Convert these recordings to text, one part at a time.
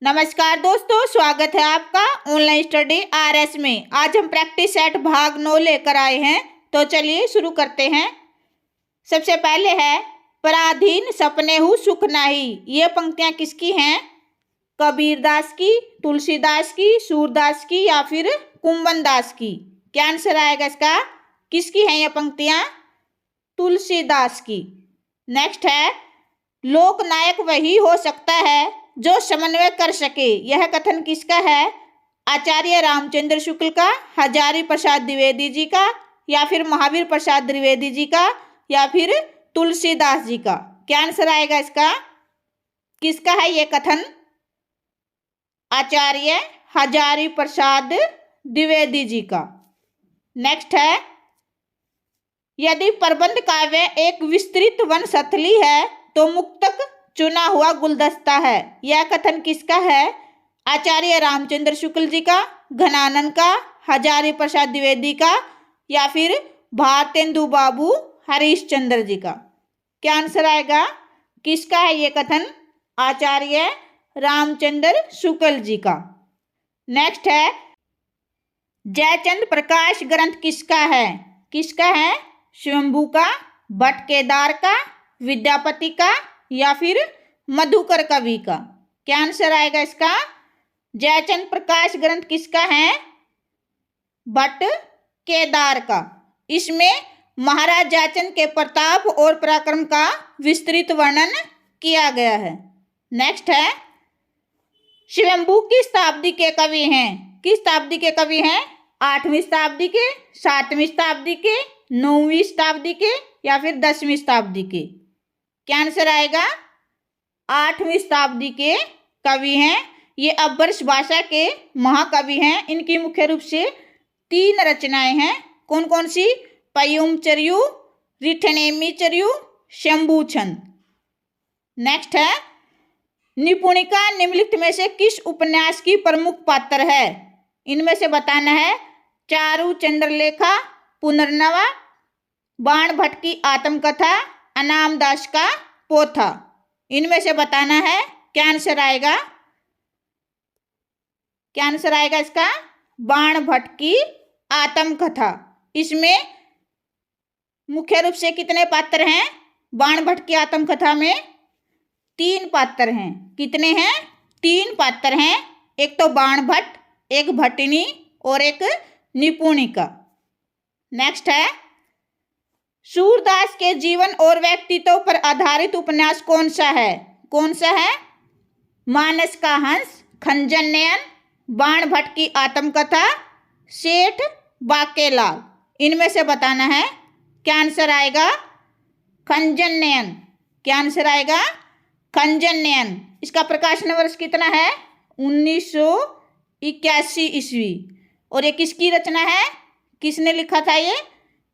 नमस्कार दोस्तों, स्वागत है आपका ऑनलाइन स्टडी आरएस में। आज हम प्रैक्टिस सेट भाग 9 लेकर आए हैं, तो चलिए शुरू करते हैं। सबसे पहले है पराधीन सपने हूँ सुख नाही। ये पंक्तियां किसकी हैं? कबीरदास की, तुलसीदास की, सूरदास की या फिर कुंभन दास की? क्या आंसर आएगा इसका? किसकी हैं ये पंक्तियां? तुलसीदास की। नेक्स्ट है लोकनायक वही हो सकता है जो समन्वय कर सके। यह कथन किसका है? आचार्य रामचंद्र शुक्ल का, हजारी प्रसाद द्विवेदी जी का या फिर महावीर प्रसाद द्विवेदी जी का या फिर तुलसीदास जी का? क्या आंसर आएगा इसका? किसका है ये कथन? आचार्य हजारी प्रसाद द्विवेदी जी का। नेक्स्ट है यदि प्रबंध काव्य एक विस्तृत वनस्थली है तो मुक्तक चुना हुआ गुलदस्ता है। यह कथन किसका है? आचार्य रामचंद्र शुक्ल जी का, घनानंद का, हजारी प्रसाद द्विवेदी का या फिर भारतेंदु बाबू हरीशचंद्र जी का? क्या आंसर आएगा? किसका है ये कथन? आचार्य रामचंद्र शुक्ल जी का। नेक्स्ट है जयचंद प्रकाश ग्रंथ किसका है? किसका है? स्वयंभू का, भट्ट केदार का, विद्यापति का या फिर मधुकर कवि का? क्या आंसर आएगा इसका? जयचंद प्रकाश ग्रंथ किसका है? भट्ट केदार का। इसमें महाराज जयचंद के प्रताप और पराक्रम का विस्तृत वर्णन किया गया है। नेक्स्ट है स्वयंभू किस शताब्दी के कवि हैं? किस शताब्दी के कवि हैं? 8वीं शताब्दी के, 7वीं शताब्दी के, 9वीं शताब्दी के या फिर 10वीं शताब्दी के? क्या आंसर आएगा? 8वीं शताब्दी के कवि हैं। ये अपभ्रंश भाषा के महाकवि हैं। इनकी मुख्य रूप से 3 रचनाएं हैं। कौन कौन सी? पयुमचर्यु, रिठनेमिचर्यु, शंभु छंद। नेक्स्ट है निपुणिका निम्नलिखित में से किस उपन्यास की प्रमुख पात्र है? इनमें से बताना है चारु चंद्रलेखा, पुनर्नवा, बाण भट्ट की आत्मकथा, अनाम दास का पोथा। इनमें से बताना है। क्या आंसर आएगा? क्या आंसर आएगा इसका? बाण भट्ट की आत्मकथा। इसमें मुख्य रूप से कितने पात्र हैं? बाण भट्ट की आत्मकथा में 3 पात्र हैं। कितने हैं? 3 पात्र हैं। एक तो बाण भट्ट, एक भट्टिनी और एक निपुणिका। नेक्स्ट है सूरदास के जीवन और व्यक्तित्व पर आधारित उपन्यास कौन सा है? कौन सा है? मानस का हंस, खंजन नयन, बाण भट्ट की आत्मकथा, सेठ बाकेलाल। इनमें से बताना है। क्या आंसर आएगा? खंजन नयन। क्या आंसर आएगा? खंजन नयन। इसका प्रकाशन वर्ष कितना है? 1981 ईस्वी। और ये किसकी रचना है? किसने लिखा था ये?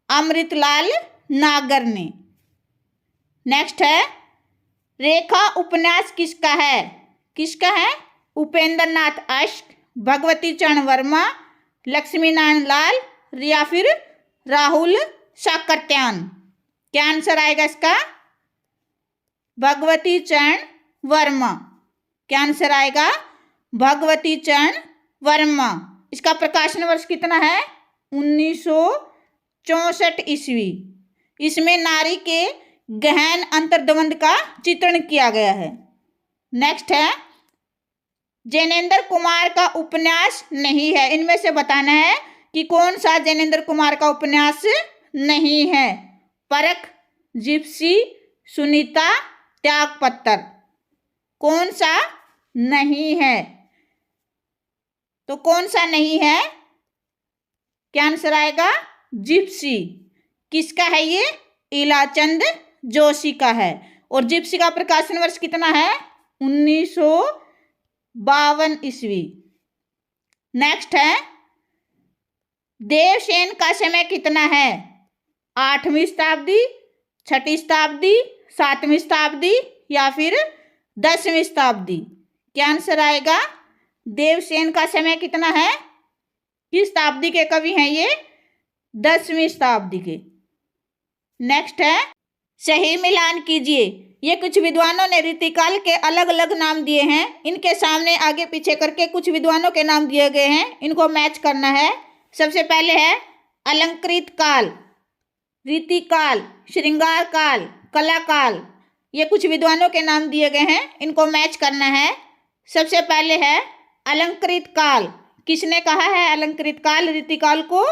अमृतलाल नागर ने। नेक्स्ट है रेखा उपन्यास किसका है? किसका है? उपेंद्र नाथ अश्क, भगवती चरण वर्मा, लक्ष्मी नारायण लाल या फिर राहुल साकर्त्यान? क्या आंसर आएगा इसका? भगवती चरण वर्मा। क्या आंसर आएगा? भगवती चरण वर्मा। इसका प्रकाशन वर्ष कितना है? 1964 ईस्वी। इसमें नारी के गहन अंतर्द्वंद का चित्रण किया गया है। नेक्स्ट है जैनेन्द्र कुमार का उपन्यास नहीं है। इनमें से बताना है कि कौन सा जैनेन्द्र कुमार का उपन्यास नहीं है? परख, जिप्सी, सुनीता, त्यागपत्र। कौन सा नहीं है? तो कौन सा नहीं है? क्या आंसर आएगा? जिप्सी। किसका है ये? इलाचंद जोशी का है। और जिप्सी का प्रकाशन वर्ष कितना है? 1952 ईस्वी। नेक्स्ट है देवसेन का समय कितना है? 8वीं शताब्दी, 6वीं शताब्दी, 7वीं शताब्दी या फिर 10वीं शताब्दी? क्या आंसर आएगा? देवसेन का समय कितना है? किस शताब्दी के कवि हैं ये? 10वीं शताब्दी के। नेक्स्ट है सही मिलान कीजिए। ये कुछ विद्वानों ने रीतिकाल के अलग अलग नाम दिए हैं। इनके सामने आगे पीछे करके कुछ विद्वानों के नाम दिए गए हैं, इनको मैच करना है। सबसे पहले है अलंकृत काल, रीतिकाल, श्रृंगार काल, कला काल। ये कुछ विद्वानों के नाम दिए गए हैं, इनको मैच करना है। सबसे पहले है अलंकृत काल। किसने कहा है अलंकृत काल रीतिकाल को?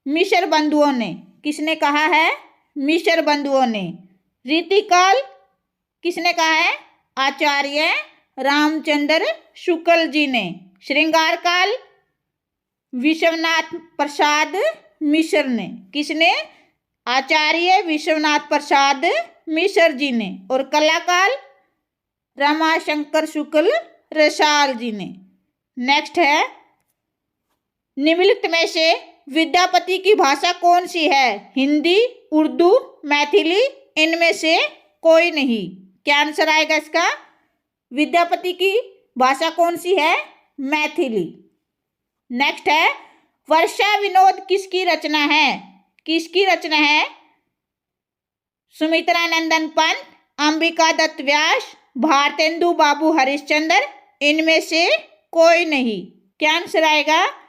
मिस्र बंधुओं ने। किसने कहा है? मिस्र बंधुओं ने। रीतिकाल किसने कहा है? आचार्य रामचंद्र शुक्ल जी ने। श्रृंगार काल विश्वनाथ प्रसाद मिश्र ने। किसने? आचार्य विश्वनाथ प्रसाद मिश्र जी ने। और कलाकाल रमाशंकर शुक्ल रसाल जी ने। नेक्स्ट है निम्नलिखित में से विद्यापति की भाषा कौन सी है? हिंदी, उर्दू, मैथिली, इनमें से कोई नहीं। क्या आंसर आएगा इसका? विद्यापति की भाषा कौन सी है? मैथिली। नेक्स्ट है वर्षा विनोद किसकी रचना है? किसकी रचना है? सुमित्रा नंदन पंत, अंबिका दत्त व्यास, भारतेंदु बाबू हरिश्चंद्र, इनमें से कोई नहीं। क्या आंसर आएगा?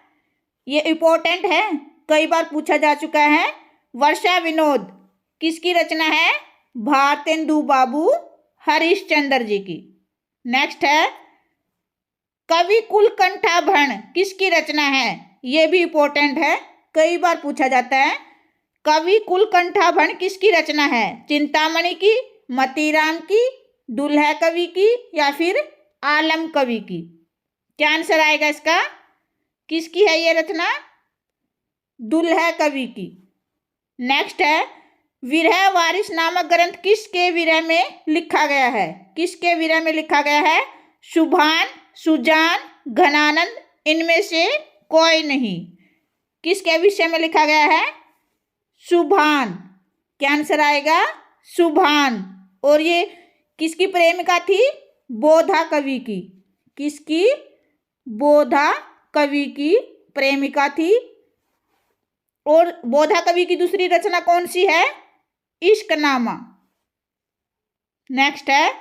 ये इंपॉर्टेंट है, कई बार पूछा जा चुका है। वर्षा विनोद किसकी रचना है? भारतेंदु बाबू हरिश्चंद्र जी की। नेक्स्ट है कवि कुलकंठाभरण किसकी रचना है? ये भी इंपॉर्टेंट है, कई बार पूछा जाता है। कवि कुलकंठाभरण किसकी रचना है? चिंतामणि की, मतीराम की, दुल्हा कवि की, या फिर आलम कवि की? क्या आंसर आएगा इसका? किसकी है ये रचना? दुल्हा कवि की। नेक्स्ट है विरह वारिस नामक ग्रंथ किसके विरह में लिखा गया है? किसके विरह में लिखा गया है? सुभान, सुजान, घनानंद, इनमें से कोई नहीं। किसके विषय में लिखा गया है? सुभान। क्या आंसर आएगा? सुभान। और ये किसकी प्रेमिका थी? बोधा कवि की। किसकी? बोधा कवि की प्रेमिका थी। और बोधा कवि की दूसरी रचना कौन सी है? इश्कनामा। नेक्स्ट है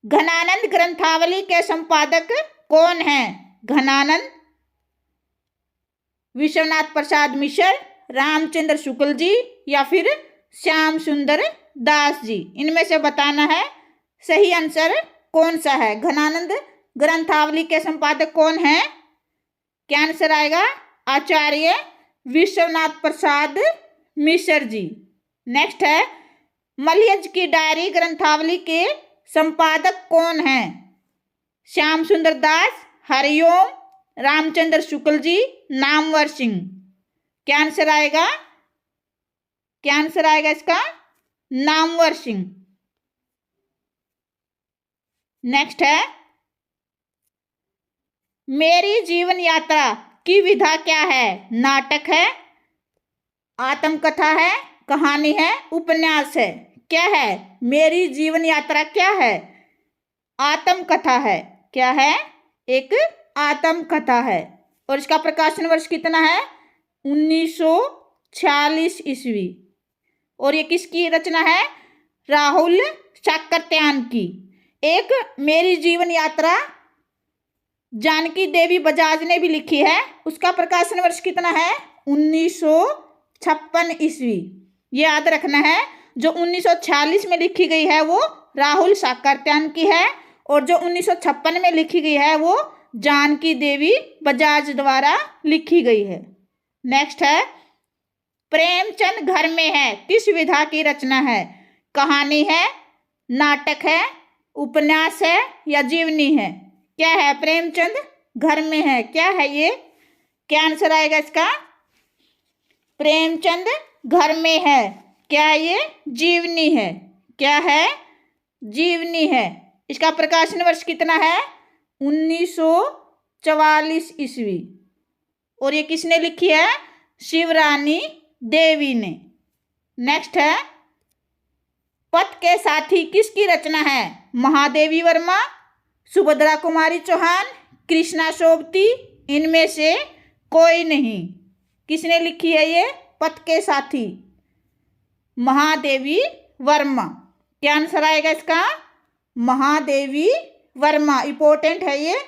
घनानंद ग्रंथावली के संपादक कौन है? घनानंद विश्वनाथ प्रसाद मिश्र, रामचंद्र शुक्ल जी, या फिर श्याम सुंदर दास जी? इनमें से बताना है सही आंसर कौन सा है। घनानंद ग्रंथावली के संपादक कौन है? क्या आंसर आएगा? आचार्य विश्वनाथ प्रसाद मिश्र जी। नेक्स्ट है मलयज की डायरी ग्रंथावली के संपादक कौन है? श्याम सुंदर दास, हरिओम, रामचंद्र शुक्ल जी, नामवर सिंह? क्या आंसर आएगा? क्या आंसर आएगा इसका? नामवर सिंह। नेक्स्ट है मेरी जीवन यात्रा की विधा क्या है? नाटक है, आत्मकथा है, कहानी है, उपन्यास है? क्या है? मेरी जीवन यात्रा क्या है? आत्मकथा है। क्या है? एक आत्मकथा है। और इसका प्रकाशन वर्ष कितना है? 1946 ईस्वी। और ये किसकी रचना है? राहुल साकरत्यान की। एक मेरी जीवन यात्रा जानकी देवी बजाज ने भी लिखी है, उसका प्रकाशन वर्ष कितना है? 1956 ईस्वी। ये याद रखना है, जो 1946 में लिखी गई है वो राहुल साकरत्यान की है, और जो 1956 में लिखी गई है वो जानकी देवी बजाज द्वारा लिखी गई है। नेक्स्ट है प्रेमचंद घर में है किस विधा की रचना है? कहानी है, नाटक है, उपन्यास है, या जीवनी है? क्या है? प्रेमचंद घर में है। क्या है ये? क्या आंसर आएगा इसका? प्रेमचंद घर में है। क्या है ये? जीवनी है। क्या है? जीवनी है। इसका प्रकाशन वर्ष कितना है? 1944 ईस्वी। और ये किसने लिखी है? शिवरानी देवी ने। नेक्स्ट है पथ के साथी किसकी रचना है? महादेवी वर्मा, सुभद्रा कुमारी चौहान, कृष्णा सोबती, इनमें से कोई नहीं। किसने लिखी है ये? पथ के साथी। महादेवी वर्मा। क्या आंसर आएगा इसका? महादेवी वर्मा। इंपॉर्टेंट है ये।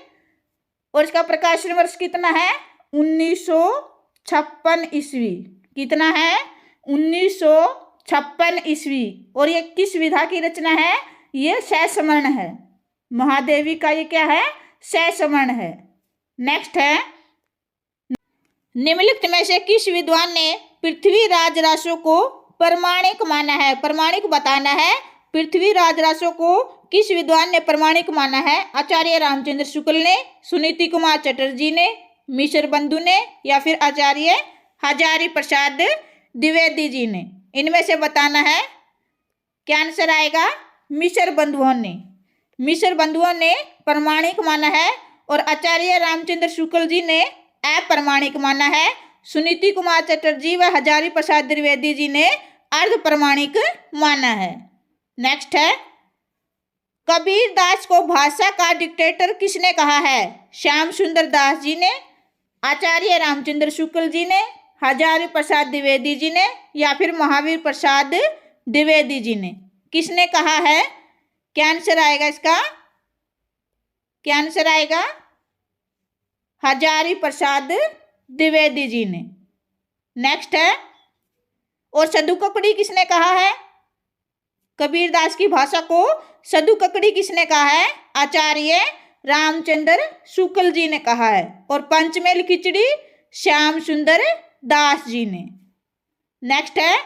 और इसका प्रकाशन वर्ष कितना है? 1956 ईस्वी। कितना है? 1956 ईस्वी। और ये किस विधा की रचना है? ये सहस्मरण है। महादेवी का ये क्या है? सहस्मरण है। नेक्स्ट है, निम्नलिखित में से किस विद्वान ने पृथ्वीराज रासो को प्रमाणिक माना है? प्रमाणिक बताना है। पृथ्वीराज रासो को किस विद्वान ने प्रमाणिक माना है? आचार्य रामचंद्र शुक्ल ने, सुनीति कुमार चटर्जी ने, मिश्र बंधु ने, या फिर आचार्य हजारी प्रसाद द्विवेदी जी ने? इनमें से बताना है। क्या आंसर आएगा? मिश्र बंधुओं ने। मिश्र बंधुओं ने प्रमाणिक माना है और आचार्य रामचंद्र शुक्ल जी ने अप्रमाणिक माना है। सुनीति कुमार चटर्जी व हजारी प्रसाद द्विवेदी जी ने अर्ध प्रमाणिक माना है। नेक्स्ट है, कबीर दास को भाषा का डिक्टेटर किसने कहा है? श्याम सुंदर दास जी ने, आचार्य रामचंद्र शुक्ल जी ने, हजारी प्रसाद द्विवेदी जी ने, या फिर महावीर प्रसाद द्विवेदी जी ने? किसने कहा है? क्या आंसर आएगा इसका? क्या आंसर आएगा? हजारी प्रसाद द्विवेदी जी ने। नेक्स्ट है, और सदु ककड़ी किसने कहा है? कबीरदास की भाषा को सदु ककड़ी किसने कहा है? आचार्य रामचंद्र शुक्ल जी ने कहा है। और पंचमेल खिचड़ी श्याम सुंदर दास जी ने। नेक्स्ट है,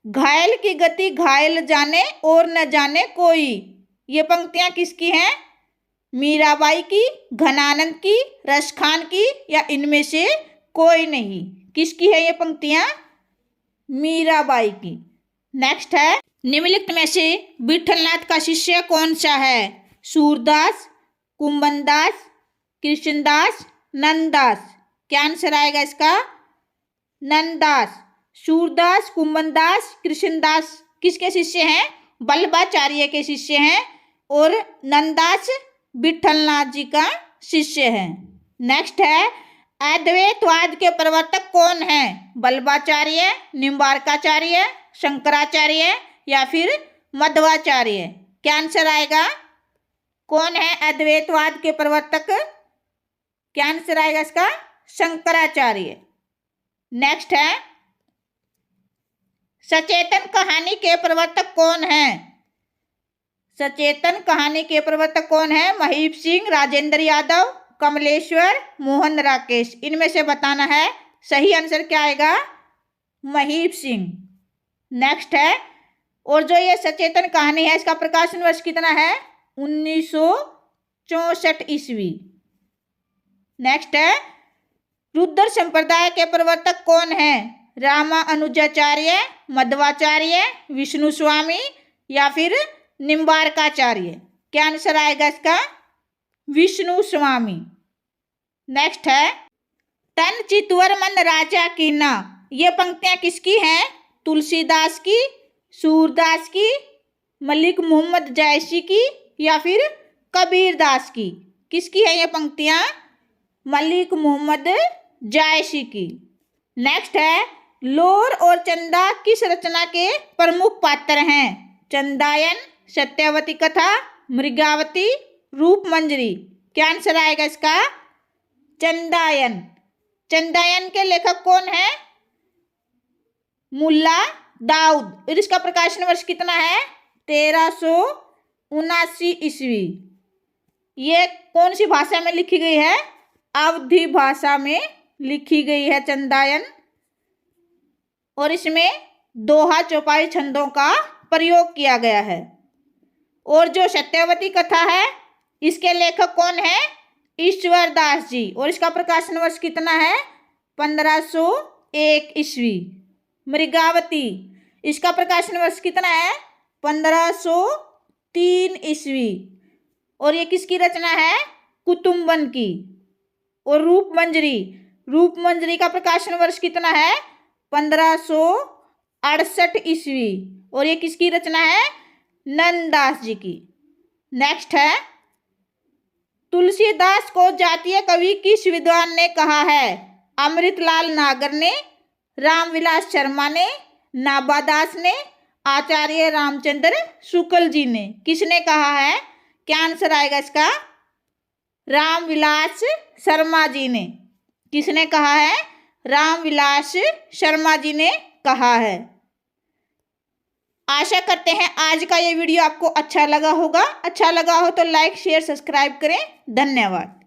घायल की गति घायल जाने और न जाने कोई। ये पंक्तियां किसकी हैं? मीराबाई की, घनानंद की, रसखान की, या इनमें से कोई नहीं? किसकी है ये पंक्तियां? मीराबाई की। नेक्स्ट है, निम्नलिखित में से विठलनाथ का शिष्य कौन सा है? सूरदास, कुंभनदास, कृष्णदास, नंददास? क्या आंसर आएगा इसका? नंददास। सूरदास, कुंभनदास, कृष्णदास किसके शिष्य हैं? वल्लभाचार्य के शिष्य हैं। और नंददास विठलनाथ जी का शिष्य है। नेक्स्ट है, अद्वैतवाद के प्रवर्तक कौन है? वल्लभाचार्य, निम्बार्काचार्य, शंकराचार्य, या फिर मध्वाचार्य? क्या आंसर आएगा? कौन है अद्वैतवाद के प्रवर्तक? क्या आंसर आएगा इसका? शंकराचार्य। नेक्स्ट है, सचेतन कहानी के प्रवर्तक कौन है? सचेतन कहानी के प्रवर्तक कौन है? महीप सिंह, राजेंद्र यादव, कमलेश्वर, मोहन राकेश? इनमें से बताना है। सही आंसर क्या आएगा? महीप सिंह। नेक्स्ट है, और जो ये सचेतन कहानी है इसका प्रकाशन वर्ष कितना है? 1964 ईस्वी। नेक्स्ट है, रुद्र संप्रदाय के प्रवर्तक कौन है? रामा अनुजाचार्य, मध्वाचार्य, विष्णु स्वामी, या फिर निम्बार्काचार्य? क्या आंसर आएगा इसका? विष्णु स्वामी। नेक्स्ट है, तन चितवर मन राजा कीना। ये पंक्तियां किसकी हैं? तुलसीदास की, सूरदास की, मलिक मोहम्मद जायसी की, या फिर कबीरदास की? किसकी है ये पंक्तियां? मलिक मोहम्मद जायसी की। नेक्स्ट है, लोर और चंदा किस रचना के प्रमुख पात्र हैं? चंदायन, सत्यवती कथा, मृगावती, रूपमंजरी? क्या आंसर आएगा इसका? चंदायन। चंदायन के लेखक कौन है? मुल्ला दाऊद। और इसका प्रकाशन वर्ष कितना है? 1379 ईस्वी। ये कौन सी भाषा में लिखी गई है? अवधी भाषा में लिखी गई है चंदायन। और इसमें दोहा चौपाई छंदों का प्रयोग किया गया है। और जो सत्यवती कथा है इसके लेखक कौन है? ईश्वर दास जी। और इसका प्रकाशन वर्ष कितना है? 1501 ईस्वी। मृगावती, इसका प्रकाशन वर्ष कितना है? 1503 ईस्वी। और ये किसकी रचना है? कुतुम्बन की। और रूपमंजरी, रूपमंजरी का प्रकाशन वर्ष कितना है? 1568 ईस्वी। और ये किसकी रचना है? नंददास जी की। नेक्स्ट है, तुलसीदास को जातीय कवि किस विद्वान ने कहा है? अमृतलाल नागर ने, रामविलास शर्मा ने, नाबादास ने, आचार्य रामचंद्र शुक्ल जी ने। किसने कहा है? क्या आंसर आएगा इसका? रामविलास शर्मा जी ने। किसने कहा है? रामविलास शर्मा जी ने कहा है। आशा करते हैं आज का ये वीडियो आपको अच्छा लगा होगा। अच्छा लगा हो तो लाइक शेयर सब्सक्राइब करें। धन्यवाद।